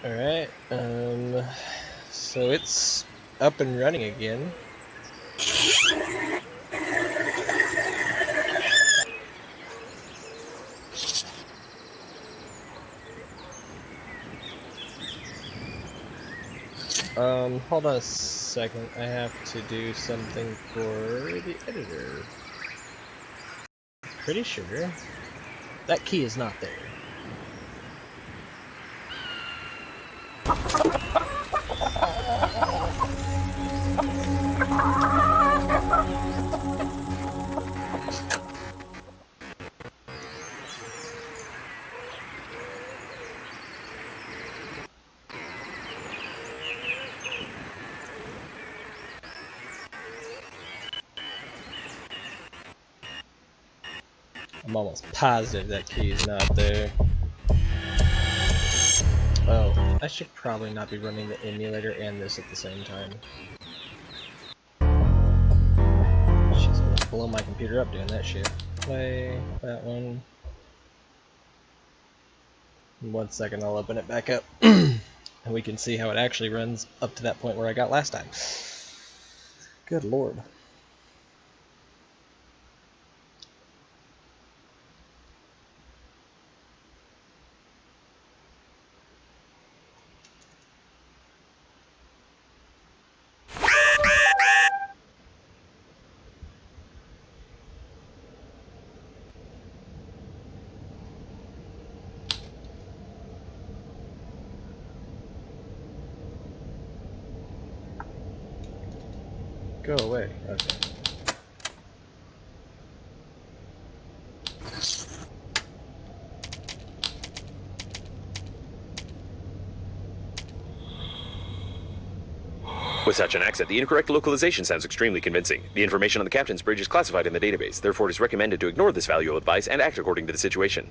Alright, so it's up and running again. Hold on a second, I have to do something for the editor. Pretty sure that key is not there. I'm almost positive that key is not there. Oh, I should probably not be running the emulator and this at the same time. She's gonna blow my computer up doing that shit. Play that one. In 1 second, I'll open it back up. And we can see how it actually runs up to that point where I got last time. Good lord. Go away. Okay. With such an accent, the incorrect localization sounds extremely convincing. The information on the captain's bridge is classified in the database, therefore it is recommended to ignore this valuable advice and act according to the situation.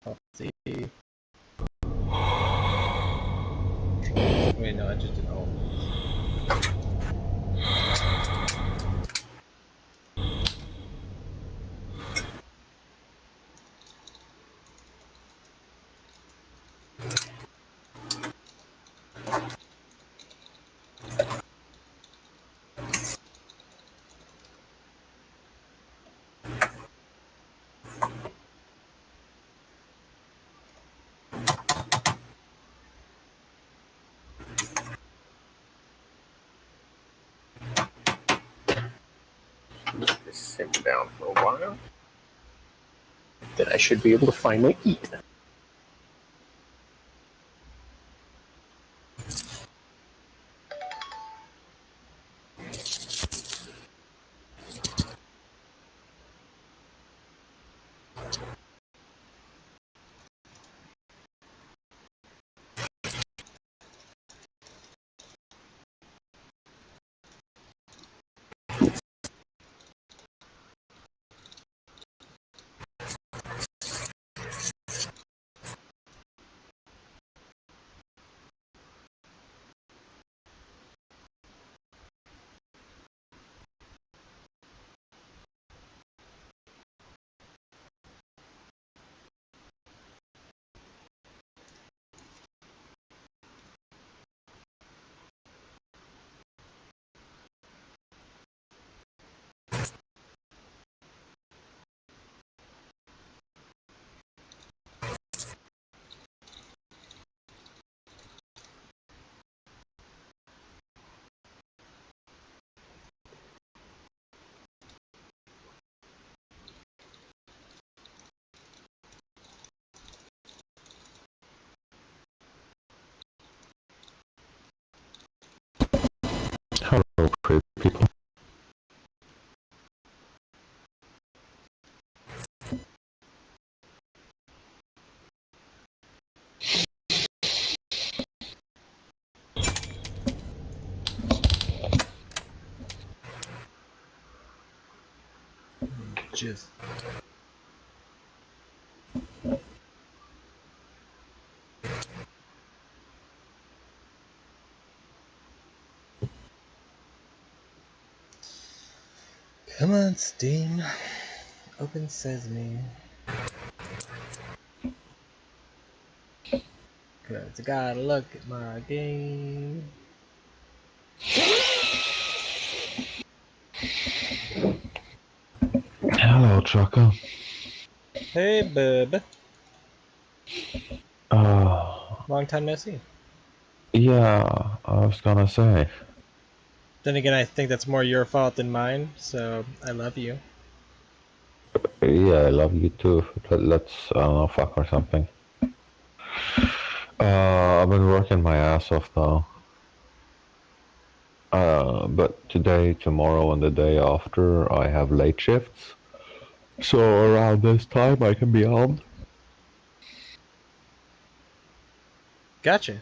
Let's see. Wait, no, I just did all. Let this simmer down for a while. Then I should be able to finally eat. appropriate people. Jizz. Come on, Steam. Open Sesame. Cause I gotta look at my game. Hello, Trucker. Hey, bub. Long time no see. Yeah, I was gonna say. Then again, I think that's more your fault than mine, so I love you. Yeah, I love you too. Let's, I don't know, fuck or something. I've been working my ass off though. But today, tomorrow, and the day after, I have late shifts. So around this time, I can be on. Gotcha.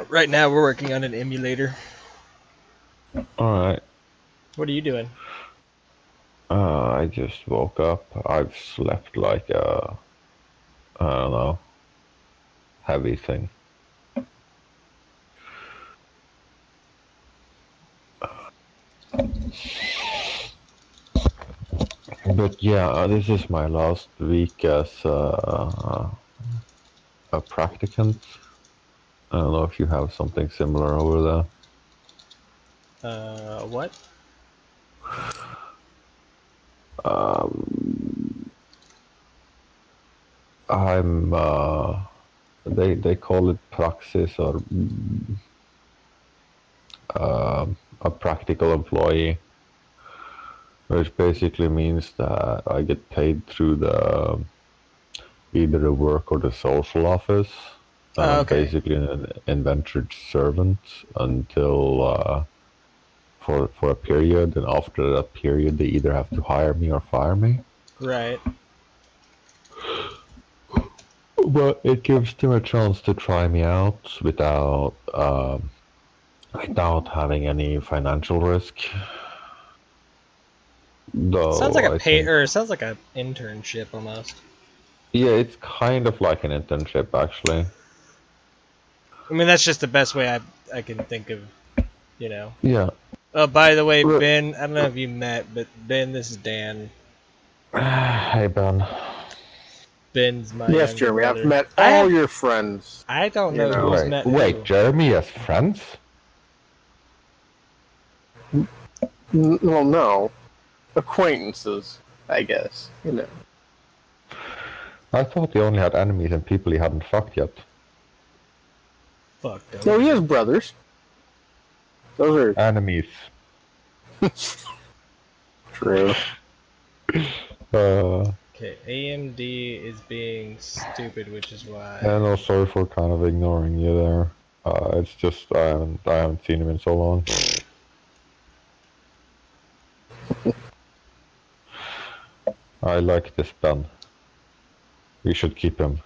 Right now, we're working on an emulator. Alright. What are you doing? I just woke up. I've slept like a, I don't know, heavy thing. But yeah, this is my last week as a practicant. I don't know if you have something similar over What? there. I'm they call it praxis or a practical employee, which basically means that I get paid through the either the work or the social office. Oh, okay. Basically an indentured servant until for a period, and after that period, they either have to hire me or fire me. Right. But it gives them a chance to try me out without having any financial risk. Though Sounds like a I think, or it sounds like an internship almost. yeah, it's kind of like an internship actually. I mean, that's just the best way I can think of, you know. Yeah. Oh, by the way, But, Ben, I don't know if you met, but Ben, this is Dan. hey Ben. Ben's my Yes, younger Jeremy, brother. I've met all your friends. I don't you know know. who's Wait, met wait, who. Jeremy has friends? Well, no. Acquaintances, I guess. You know. I thought he only had enemies and people he hadn't fucked yet. Fuck. No, he has brothers. Those are Enemies. true. Okay, AMD is being stupid, which is why. Yeah, no, sorry for kind of ignoring you there. It's just I haven't seen him in so long. I like this Ben. We should keep him.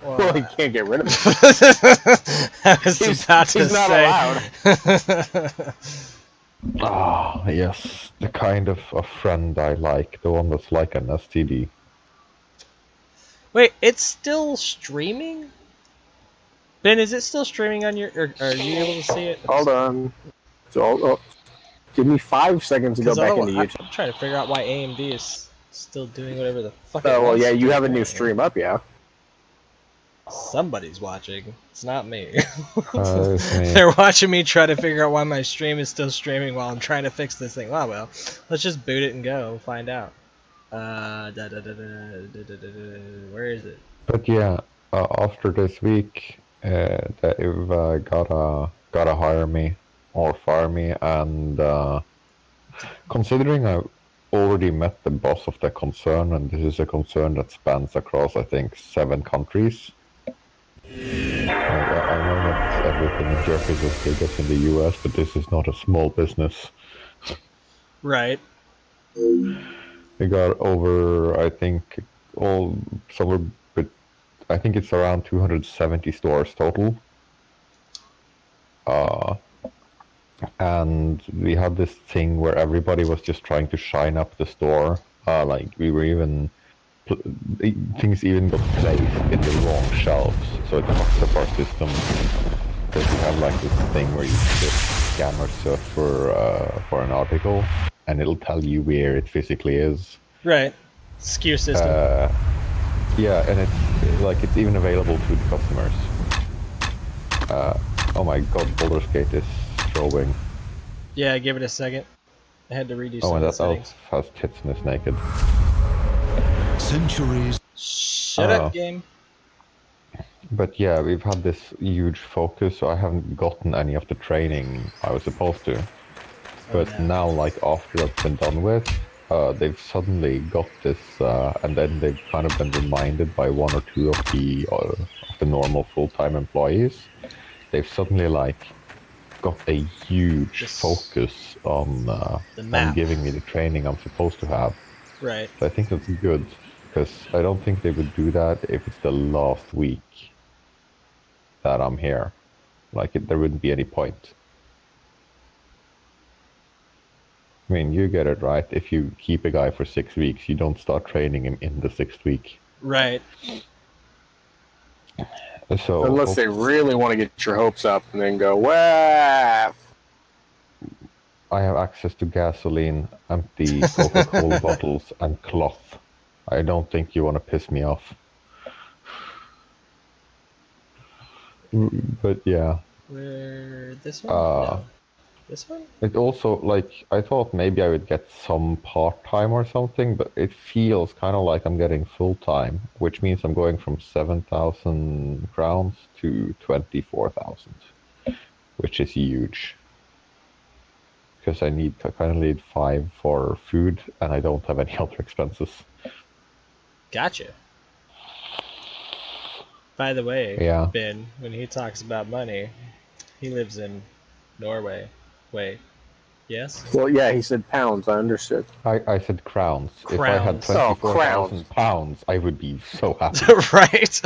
Well, he can't get rid of him. I was about to He's not say. allowed. Ah, yes, the kind of a friend I like, the one that's like an STD. Wait, it's still streaming? Ben, is it still streaming on your? Or are you able to see it? Hold on. So, give me 5 seconds to go back into YouTube. I'm trying to figure out why AMD is still doing whatever the fuck it Oh, well, wants yeah, to you do, have a new apparently. stream up, yeah. Somebody's watching. It's not me. It's me. They're watching me try to figure out why my stream is still streaming while I'm trying to fix this thing. Well, let's just boot it and go and find out. Where is it? But yeah, after this week, they've gotta hire me or fire me, and considering already met the boss of the concern, and this is a concern that spans across, I think, 7 countries. I know not everything in Europe is as big as in the US, but this is not a small business. Right. We got over, I think, all somewhere, but I think it's around 270 stores total. And we had this thing where everybody was just trying to shine up the store. Like we were even things even got placed in the wrong shelves, so it fucks up our system. Because we have like this thing where you just scan or search for an article, and it'll tell you where it physically is. Right. Skew system. Yeah, and it's even available to the customers. Oh my god, Baldur's Gate is throwing. Yeah, give it a second. I had to redo Oh, some and of the that elf settings. has tits and is naked. Centuries. Shut up, game. But yeah, we've had this huge focus, so I haven't gotten any of the training I was supposed to. But no. now, like, after that's been done with, they've suddenly got this, and then they've kind of been reminded by 1 or 2 of the normal full-time employees. They've suddenly, like, got a huge focus on giving me the training I'm supposed to have. Right. So I think that's good, because I don't think they would do that if it's the last week that I'm here. Like, there wouldn't be any point. I mean, you get it right. If you keep a guy for 6 weeks, you don't start training him in the 6th week. Right. So unless they really want to get your hopes up and then go, wow. I have access to gasoline, empty Coca-Cola bottles, and cloth. I don't think you want to piss me off. But yeah. Where this one? No. This one? It also, like, I thought maybe I would get some part-time or something, but it feels kind of like I'm getting full-time, which means I'm going from 7,000 crowns to 24,000, which is huge. Because I kind of need 5 for food, and I don't have any other expenses. Gotcha. By the way, Yeah. Ben, when he talks about money, he lives in Norway. Wait. Yes? Well, yeah, he said pounds. I understood. I said crowns. If I had Crowns. 24,000 pounds, I would be so happy. Right?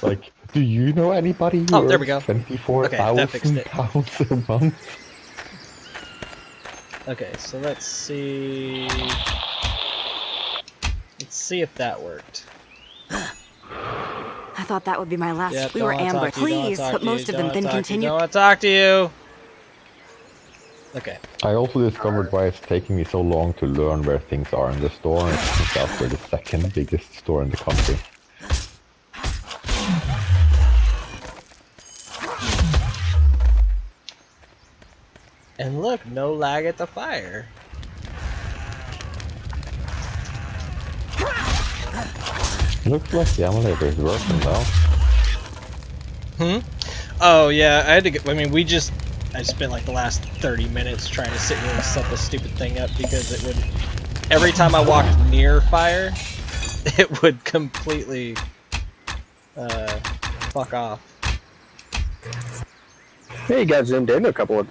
Like, do you know anybody who Oh, there we earns go. 24,000 pounds a month? Okay, so let's see. Let's see if that worked. I thought that would be my last. Yep, we don't were wanna talk ambushed. to you, don't wanna Please, talk but to you, most of don't them wanna then talk to you, continue. Don't want to talk to you. Okay. I also discovered why it's taking me so long to learn where things are in the store, and it turns out we're the 2nd biggest store in the country. And look, no lag at the fire. Looks like the emulator is working though. Oh yeah, I had to get. I mean, I spent like the last 30 minutes trying to sit here and set the stupid thing up because it would. Every time I walked near fire, it would completely fuck off. Yeah, you got zoomed in a couple of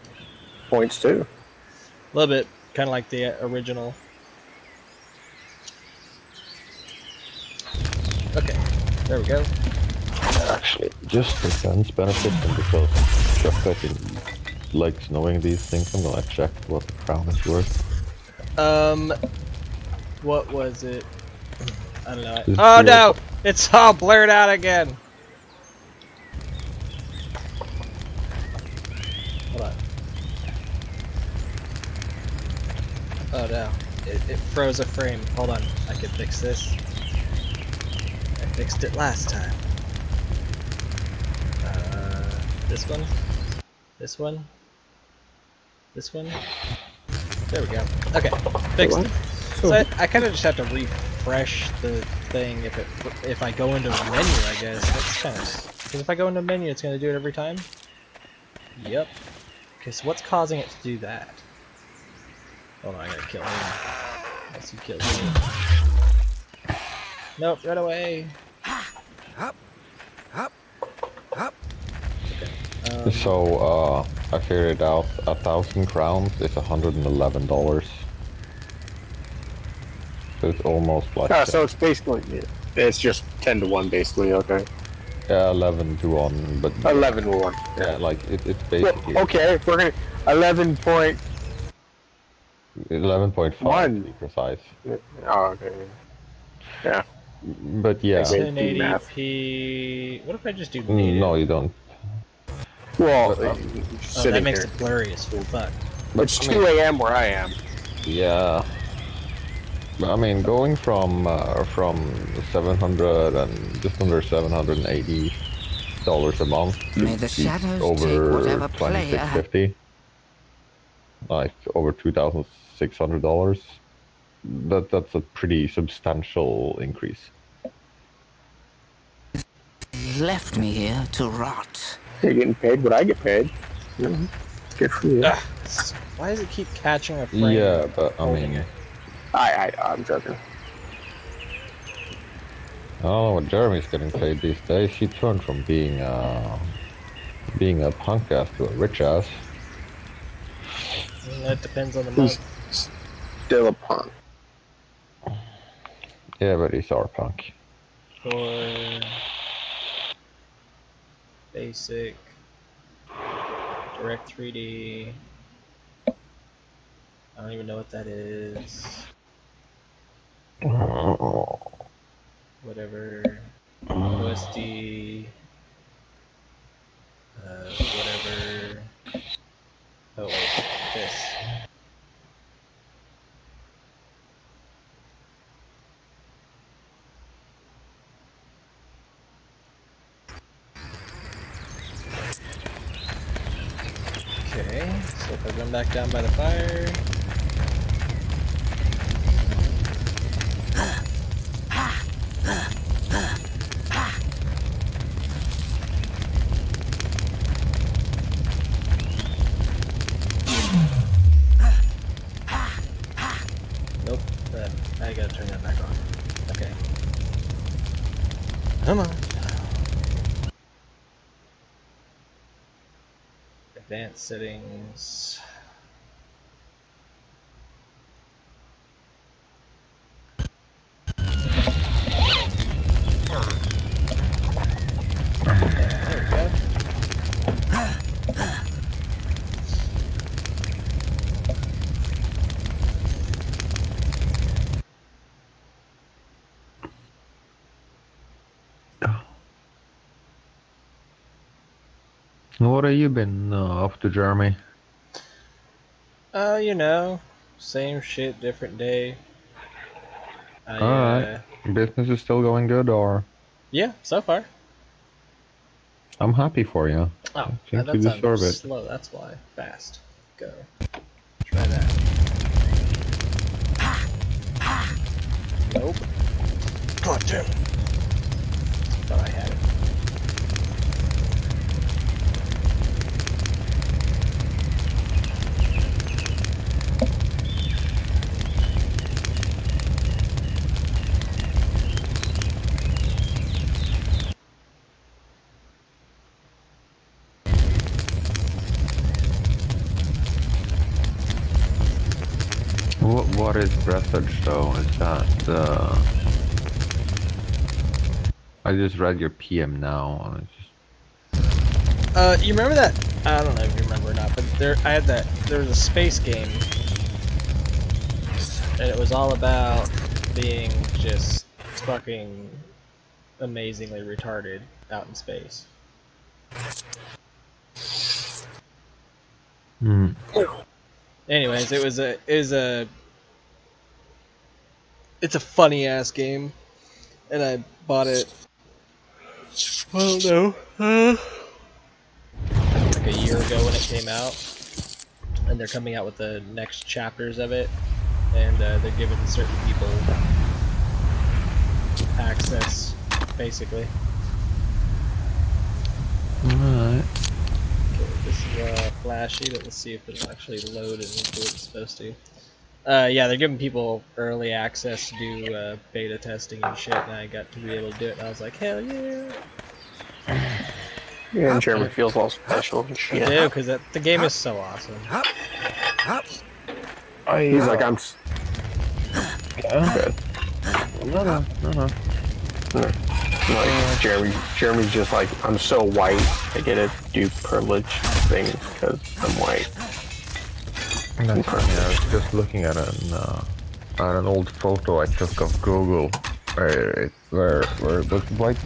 points too. A little bit, kind of like the original. Okay, there we go. Actually, just for Ben's benefit and because Chuck, I think, likes knowing these things, I'm gonna check what the crown is worth. What was it? I don't know. It's Oh zero. no! It's all blurred out again! Hold on. Oh no. It froze a frame. Hold on. I can fix this. I fixed it last time. This one? This one? This one? There we go. Okay. Fixed it. So I kind of just have to refresh the thing if I go into a menu, I guess. That's kind of... Because if I go into a menu, it's going to do it every time? Yep. Okay, so what's causing it to do that? Hold on, I gotta kill him. Unless he kills me. Nope, run away. Okay. So, I figured out 1,000 crowns is $111. So it's almost like so it's basically it's just 10 to 1 basically. Okay. 11 to 1, but 11 to 1. yeah, like it's basically Well, okay, if we're gonna 11.1. 11.5 to be precise. Oh, okay. Yeah. But yeah, 1080p. What if I just do native? no, you don't. Well, Oh, that makes it blurry as fuck. It's 2 a.m. where I am. Yeah. I mean, going from 700 and just under $780 a month May the to shadows over take whatever player. $2,650, like over $2,600. That's a pretty substantial increase. Left me here to rot. You're getting paid what I get paid. Good for you. Why does it keep catching a frame? Yeah, but I holding mean, it? I'm joking. I don't know what Jeremy's getting paid these days. He turned from being a punk ass to a rich ass. That depends on the month. He's still a punk. Yeah, but he's our punk. For basic direct 3D. I don't even know what that is. Whatever. OSD. Whatever. Oh wait, this. Okay, so if I run back down by the fire. Nope, I gotta turn that back on. Okay. Come on. Advanced settings. There we go. What have you been up to, Jeremy? You know, same shit, different day. Alright. Business is still going good, or? Yeah, so far. I'm happy for you. Oh, I think that you sounds deserve it. slow, that's why. Fast. Go. Try that. Nope. God damn it. Thought I had it. What is presage though? Is that I just read your PM now. And it's just... You remember that? I don't know if you remember or not, but there was a space game, and it was all about being just fucking amazingly retarded out in space. Anyways, it's a funny ass game, and I bought it. I don't know, like a year ago when it came out, and they're coming out with the next chapters of it, and they're giving certain people access, basically. Alright. Okay, this is flashy, but let's see if it'll actually load and do what it's supposed to. Yeah, they're giving people early access to do beta testing and shit, and I got to be able to do it, and I was like, hell yeah. Yeah, and Jeremy feels all special and I shit. do, because the game is so awesome. He's like, I'm. Yeah. Good. No. Like Jeremy's just like, I'm so white. I get to do privilege things because I'm white. That's funny. I was just looking at an old photo I took of Google, where it was white.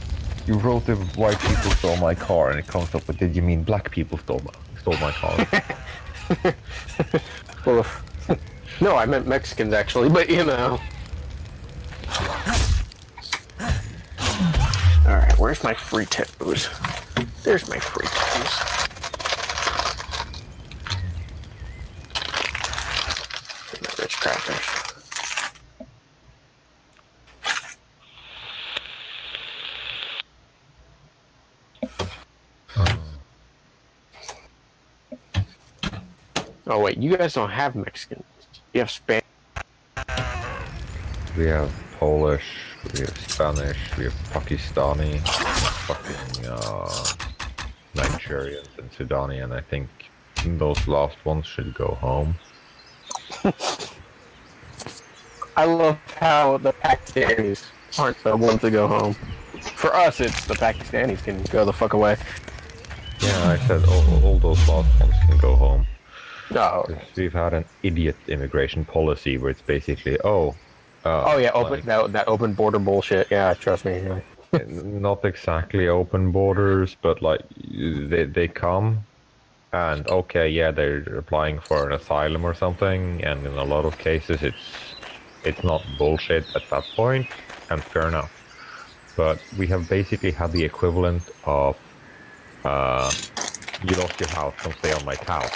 You wrote if white people stole my car, and it comes up with, did you mean black people stole my car? Well, no, I meant Mexicans actually, but you know. Alright, where's my free toes? There's my free toes. My rich crackers. Oh wait, you guys don't have Mexicans. You have Spanish. We have Polish, we have Spanish, we have Pakistani, fucking Nigerians and Sudani, and I think those last ones should go home. I love how the Pakistanis aren't the ones to go home. For us, it's the Pakistanis can go the fuck away. Yeah, I said all those last ones can go home. No. We've had an idiot immigration policy where it's basically, Oh yeah, open that open border bullshit. Yeah, trust me. Yeah. not exactly open borders, but like they come, and okay, yeah, they're applying for an asylum or something, and in a lot of cases it's not bullshit at that point, and fair enough. But we have basically had the equivalent of you lost your house, don't stay on my couch,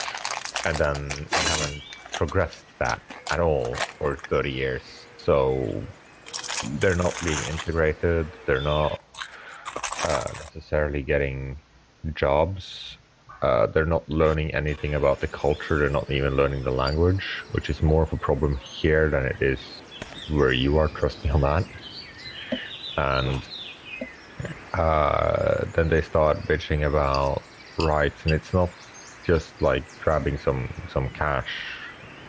and then we haven't progressed that at all for 30 years. So they're not being integrated, they're not necessarily getting jobs, they're not learning anything about the culture, they're not even learning the language, which is more of a problem here than it is where you are, trusting on that. And then they start bitching about rights, and it's not just like grabbing some cash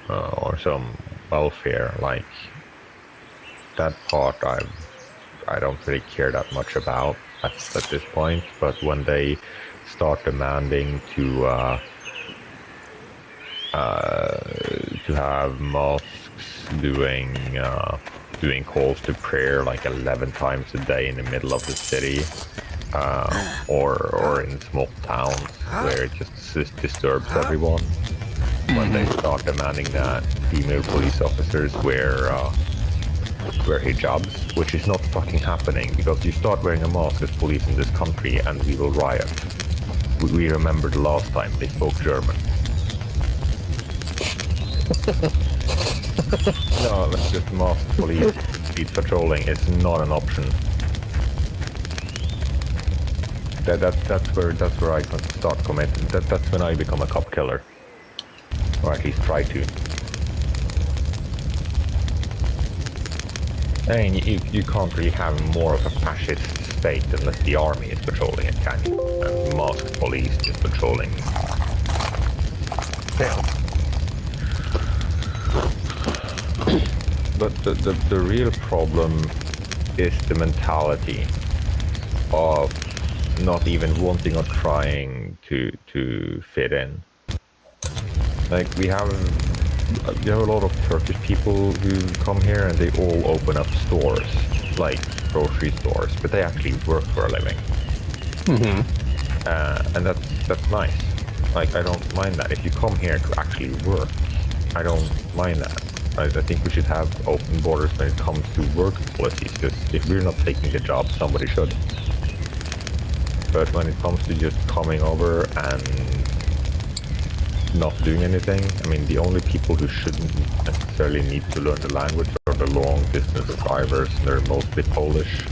or some welfare. Like that part I don't really care that much about at this point. But when they start demanding to have mosques doing calls to prayer like 11 times a day in the middle of the city, or in small towns where it just disturbs everyone. When they start demanding that female police officers wear hijabs, which is not fucking happening, because you start wearing a mask as police in this country and we will riot. We remember the last time they spoke German. No, let's just mask police. Speed patrolling is not an option. That's where I can start committing. That's when I become a cop killer, or at least try to. I mean, you can't really have more of a fascist state unless the army is patrolling it, can you? And masked police just patrolling. Yeah. But the real problem is the mentality of not even wanting or trying to fit in. Like we have a lot of Turkish people who come here and they all open up stores, like grocery stores, but they actually work for a living. And that's nice. Like I don't mind that. If you come here to actually work, I don't mind that. I think we should have open borders when it comes to work policies, because if we're not taking the job, somebody should. But when it comes to just coming over and not doing anything, I mean, the only people who shouldn't necessarily need to learn the language are the long-distance drivers, and they're mostly Polish.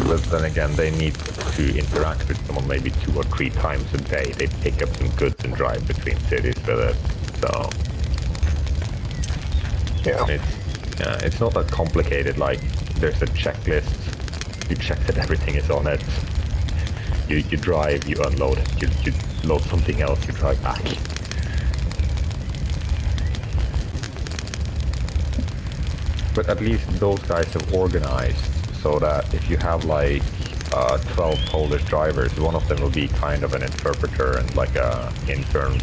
But then again, they need to interact with someone maybe 2 or 3 times a day. They pick up some goods and drive between cities with it. So it's not that complicated. Like there's a checklist. You check that everything is on it. You drive, you unload it, you load something else, you drive back. But at least those guys have organized so that if you have like 12 Polish drivers, one of them will be kind of an interpreter and like a intern,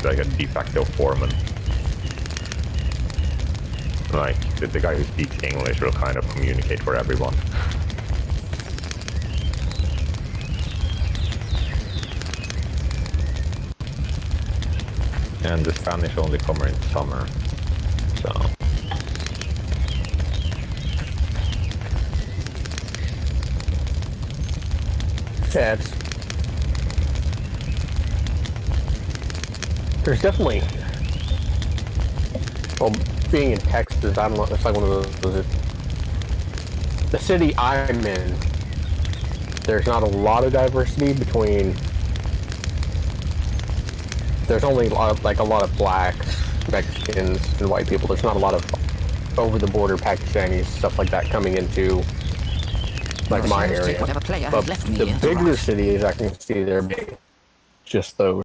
like a de facto foreman. Like the guy who speaks English will kind of communicate for everyone. And the Spanish only come in summer, so. Yeah, there's definitely, well, being in Texas, I don't know, it's like one of those, the city I'm in, there's not a lot of diversity between, there's only a lot of blacks, Mexicans, and white people. There's not a lot of over-the-border Pakistanis, stuff like that coming into like my area. Whatever player But has left me the here to bigger rot. cities I can see there, just those.